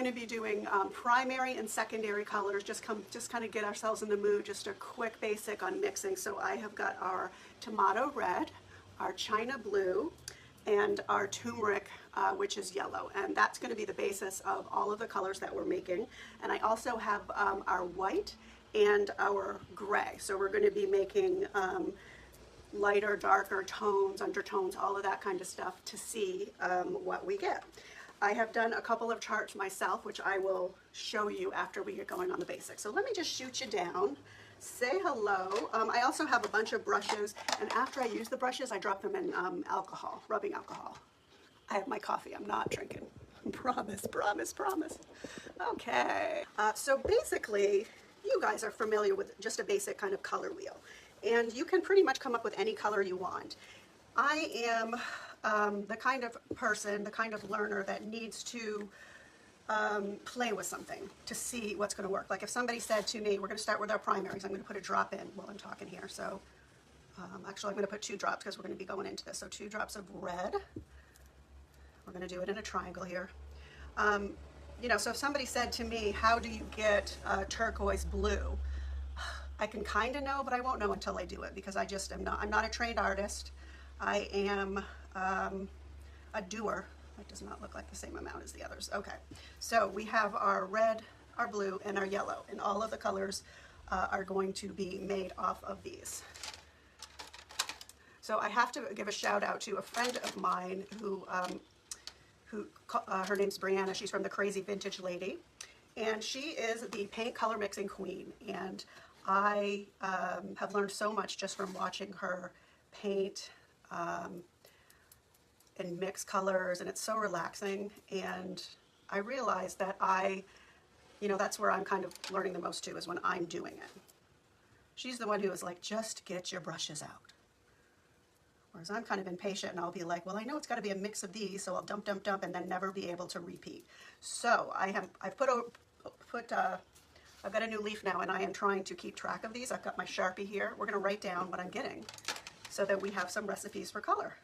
going to be doing primary and secondary colors, just kind of get ourselves in the mood, just a quick basic on mixing. So I have got our Tomotto red, our China blue, and our Turmeric, which is yellow, and that's going to be the basis of all of the colors that we're making. And I also have our white and our gray, so we're going to be making lighter, darker tones, undertones, all of that kind of stuff to see what we get. I have done a couple of charts myself, which I will show you after we get going on the basics. So let me just shoot you down. Say hello. I also have a bunch of brushes, and after I use the brushes, I drop them in alcohol, rubbing alcohol. I have my coffee. I'm not drinking. Promise, promise, promise. Okay. So basically, you guys are familiar with just a basic kind of color wheel, and you can pretty much come up with any color you want. I am the kind of person, the kind of learner that needs to play with something to see what's going to work. Like if somebody said to me, we're going to start with our primaries, I'm going to put a drop in while I'm talking here. So actually I'm going to put 2 drops because we're going to be going into this. So 2 drops of red. We're going to do it in a triangle here. You know, so if somebody said to me, how do you get turquoise blue? I can kind of know, but I won't know until I do it, because I just am not, I'm not a trained artist. I am a doer. It does not look like the same amount as the others. Okay, so we have our red, our blue, and our yellow, and all of the colors are going to be made off of these. So I have to give a shout out to a friend of mine who her name's Brianna. She's from the Crazy Vintage Lady, and she is the paint color mixing queen, and I have learned so much just from watching her paint and mix colors, and it's so relaxing. And I realized that you know, that's where I'm kind of learning the most too, is when I'm doing it. She's the one who is like, just get your brushes out. Whereas I'm kind of impatient, and I'll be like, well, I know it's got to be a mix of these, so I'll dump, dump, dump, and then never be able to repeat. So I've got a new leaf now, and I am trying to keep track of these. I've got my Sharpie here. We're going to write down what I'm getting so that we have some recipes for color.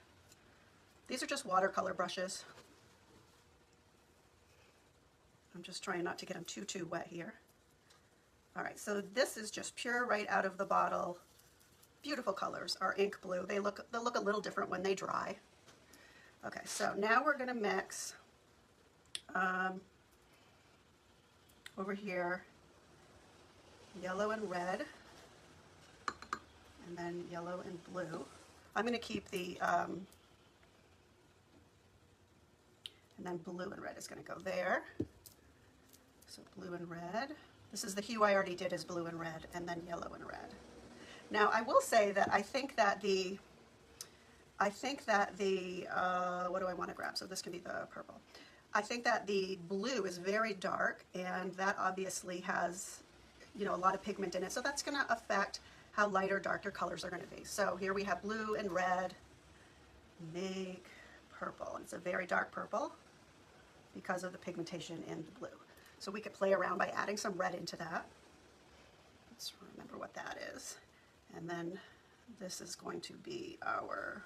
These are just watercolor brushes. I'm just trying not to get them too wet here. All right, so this is just pure right out of the bottle. Beautiful colors. Our ink blue. They'll look a little different when they dry. Okay, so now we're going to mix over here yellow and red, and then yellow and blue. I'm going to keep the and then blue and red is going to go there. So blue and red. This is the hue I already did, is blue and red, and then yellow and red. Now I will say that I think that the what do I want to grab? So this can be the purple. I think that the blue is very dark, and that obviously has, you know, a lot of pigment in it. So that's going to affect how light or dark your colors are going to be. So here we have blue and red. Make purple. And it's a very dark purple because of the pigmentation in the blue. So we could play around by adding some red into that. Let's remember what that is. And then this is going to be our,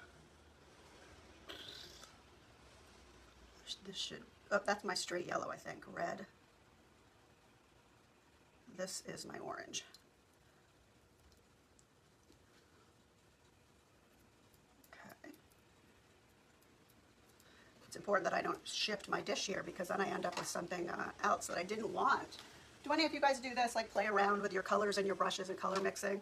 this should, oh, that's my straight yellow, I think, red. This is my orange. Okay. It's important that I don't shift my dish here, because then I end up with something else that I didn't want. Do any of you guys do this, like play around with your colors and your brushes and color mixing?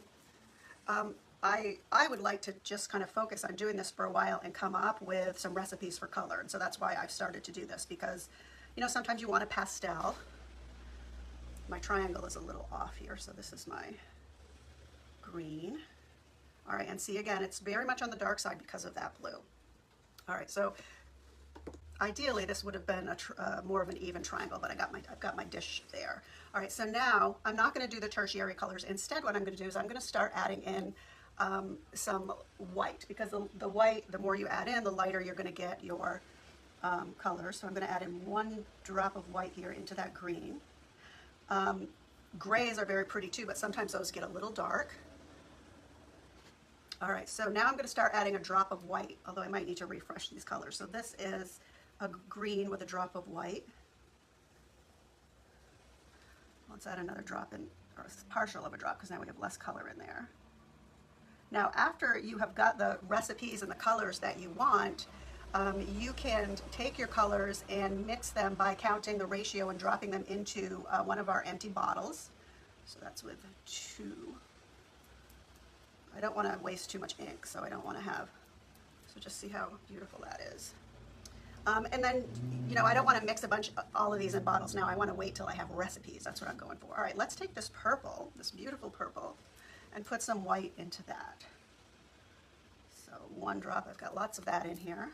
I would like to just kind of focus on doing this for a while and come up with some recipes for color. And so that's why I've started to do this, because, you know, sometimes you want a pastel. My triangle is a little off here, so this is my green. All right, and see, again, it's very much on the dark side because of that blue. All right, so ideally this would have been more of an even triangle, but I've got my dish there. All right, so now I'm not going to do the tertiary colors. Instead, what I'm going to do is I'm going to start adding in some white, because the white, the more you add in, the lighter you're going to get your color. So I'm going to add in 1 drop of white here into that green. Grays are very pretty too, but sometimes those get a little dark. All right, so now I'm going to start adding a drop of white, although I might need to refresh these colors. So this is a green with a drop of white. Let's add another drop in, or partial of a drop, because now we have less color in there. Now, after you have got the recipes and the colors that you want, you can take your colors and mix them by counting the ratio and dropping them into one of our empty bottles. So that's with 2. I don't want to waste too much ink, so I don't want to have, so just see how beautiful that is. And then, you know, I don't want to mix all of these in bottles now. I want to wait till I have recipes. That's what I'm going for. All right, let's take this purple, this beautiful purple, and put some white into that. So 1 drop, I've got lots of that in here.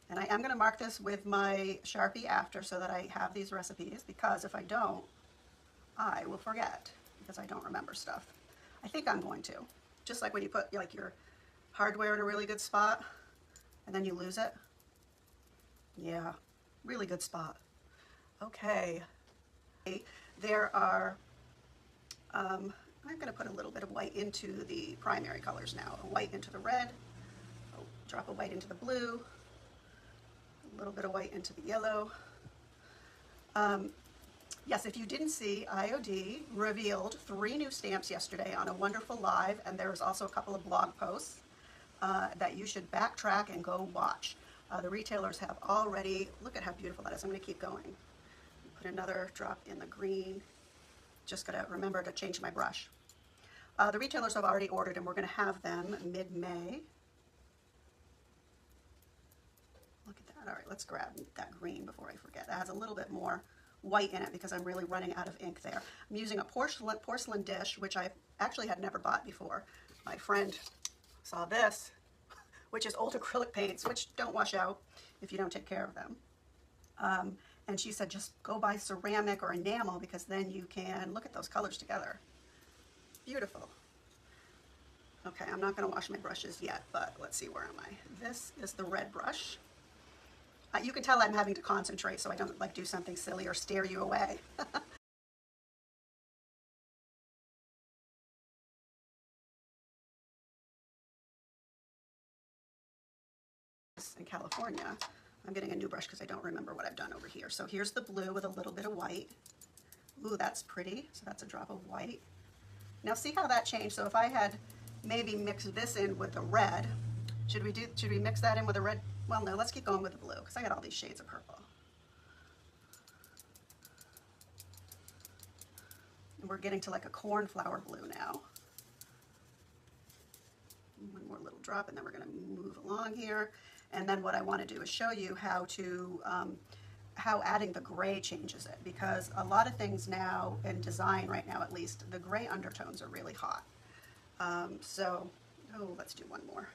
And I am going to mark this with my Sharpie after so that I have these recipes, because if I don't, I will forget, because I don't remember stuff. I think I'm going to. Just like when you put like your hardware in a really good spot and then you lose it. Yeah, really good spot. Okay. There are, I'm going to put a little bit of white into the primary colors now. A white into the red, drop a white into the blue, a little bit of white into the yellow. Yes, if you didn't see, IOD revealed 3 new stamps yesterday on a wonderful live, and there's also a couple of blog posts that you should backtrack and go watch. The retailers have already, look at how beautiful that is. I'm going to keep going. Put another drop in the green. Just got to remember to change my brush. The retailers have already ordered, and we're going to have them mid-May. Look at that. All right, let's grab that green before I forget. That has a little bit more white in it because I'm really running out of ink there. I'm using a porcelain dish, which I actually had never bought before. My friend saw this, which is old acrylic paints, which don't wash out if you don't take care of them. And she said, just go buy ceramic or enamel, because then you can look at those colors together. Beautiful. Okay, I'm not going to wash my brushes yet, but let's see, where am I? This is the red brush. You can tell I'm having to concentrate so I don't like do something silly or stare you away. In California, I'm getting a new brush because I don't remember what I've done over here. So here's the blue with a little bit of white. Ooh, that's pretty. So that's a drop of white. Now see how that changed? So if I had maybe mixed this in with the red, should we mix that in with the red? Well, no, let's keep going with the blue because I got all these shades of purple. And we're getting to like a cornflower blue now. 1 more little drop, and then we're going to move along here. And then what I want to do is show you how to how adding the gray changes it, because a lot of things now in design right now, at least, the gray undertones are really hot. Let's do 1 more.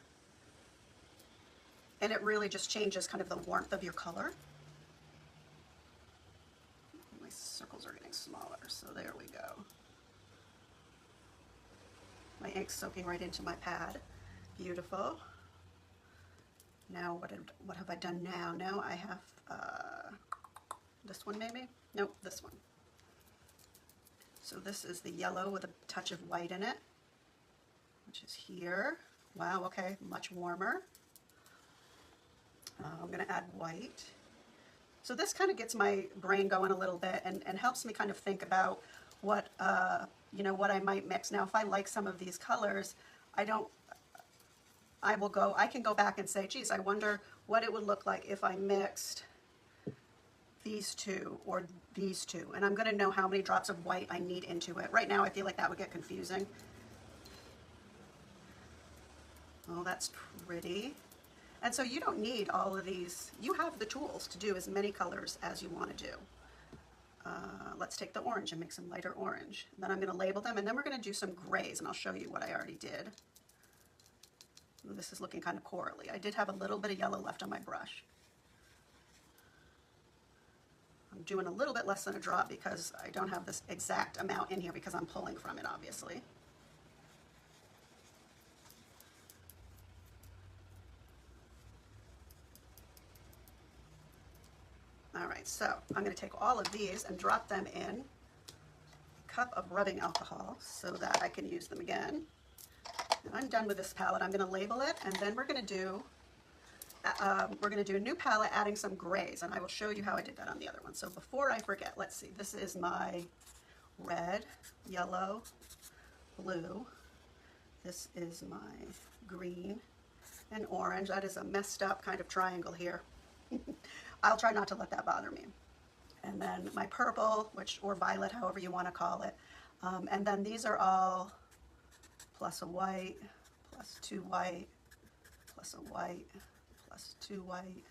And it really just changes kind of the warmth of your color. My circles are getting smaller, so there we go. My ink's soaking right into my pad. Beautiful. Now what have I done now? Now I have this one maybe? Nope, this one. So this is the yellow with a touch of white in it, which is here. Wow, okay, much warmer. I'm going to add white. So this kind of gets my brain going a little bit and helps me kind of think about what, what I might mix. Now, if I like some of these colors, I can go back and say, geez, I wonder what it would look like if I mixed these 2 or these 2. And I'm going to know how many drops of white I need into it. Right now, I feel like that would get confusing. Oh, that's pretty. And so you don't need all of these. You have the tools to do as many colors as you want to do. Let's take the orange and make some lighter orange. And then I'm going to label them, and then we're going to do some grays, and I'll show you what I already did. Ooh, this is looking kind of corally. I did have a little bit of yellow left on my brush. I'm doing a little bit less than a drop because I don't have this exact amount in here because I'm pulling from it, obviously. All right, so I'm going to take all of these and drop them in a cup of rubbing alcohol so that I can use them again. And I'm done with this palette. I'm going to label it, and then we're going to do we're going to do a new palette adding some grays, and I will show you how I did that on the other one. So before I forget, let's see, this is my red, yellow, blue. This is my green and orange. That is a messed up kind of triangle here. I'll try not to let that bother me. And then my purple, or violet, however you want to call it. And then these are all plus a white, plus 2 white, plus a white, plus 2 white.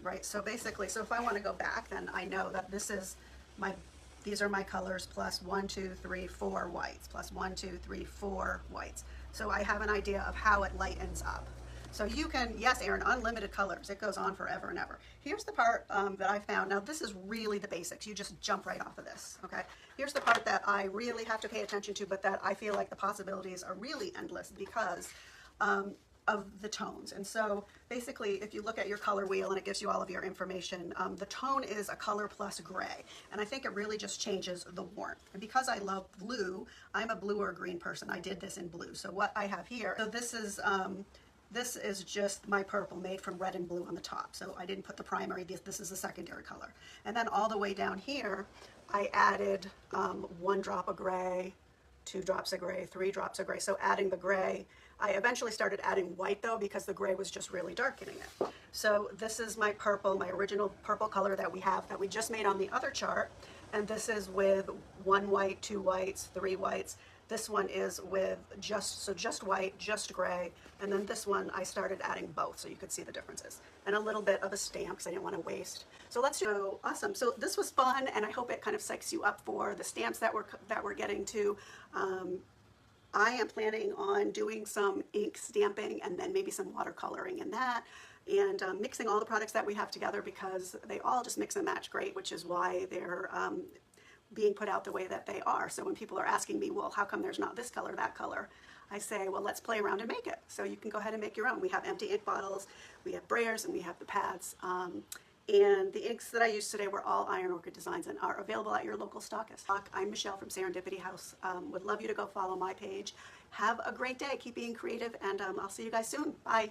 Right, so basically, so if I want to go back, then I know that these are my colors plus 1, 2, 3, 4 whites, plus 1, 2, 3, 4 whites. So I have an idea of how it lightens up. So you can, yes, Erin, unlimited colors. It goes on forever and ever. Here's the part that I found. Now, this is really the basics. You just jump right off of this, okay? Here's the part that I really have to pay attention to, but that I feel like the possibilities are really endless because of the tones. And so basically, if you look at your color wheel and it gives you all of your information, the tone is a color plus gray. And I think it really just changes the warmth. And because I love blue, I'm a blue or green person. I did this in blue. So what I have here, so this is just my purple made from red and blue on the top. So I didn't put the primary, this is the secondary color. And then all the way down here, I added 1 drop of gray, 2 drops of gray, 3 drops of gray. So adding the gray, I eventually started adding white though because the gray was just really darkening it. So this is my purple, my original purple color that we just made on the other chart. And this is with 1 white, 2 whites, 3 whites. This one is with just white, just gray. And then this one, I started adding both so you could see the differences. And a little bit of a stamp because I didn't want to waste. So let's do, awesome. So this was fun and I hope it kind of psychs you up for the stamps that we're getting to. I am planning on doing some ink stamping and then maybe some watercoloring in that, and mixing all the products that we have together because they all just mix and match great, which is why they're being put out the way that they are. So when people are asking me, well, how come there's not this color, that color? I say, well, let's play around and make it. So you can go ahead and make your own. We have empty ink bottles, we have brayers, and we have the pads. And the inks that I used today were all Iron Orchid designs and are available at your local stockist. I'm Michelle from Serendipity House. Would love you to go follow my page. Have a great day. Keep being creative, and I'll see you guys soon. Bye.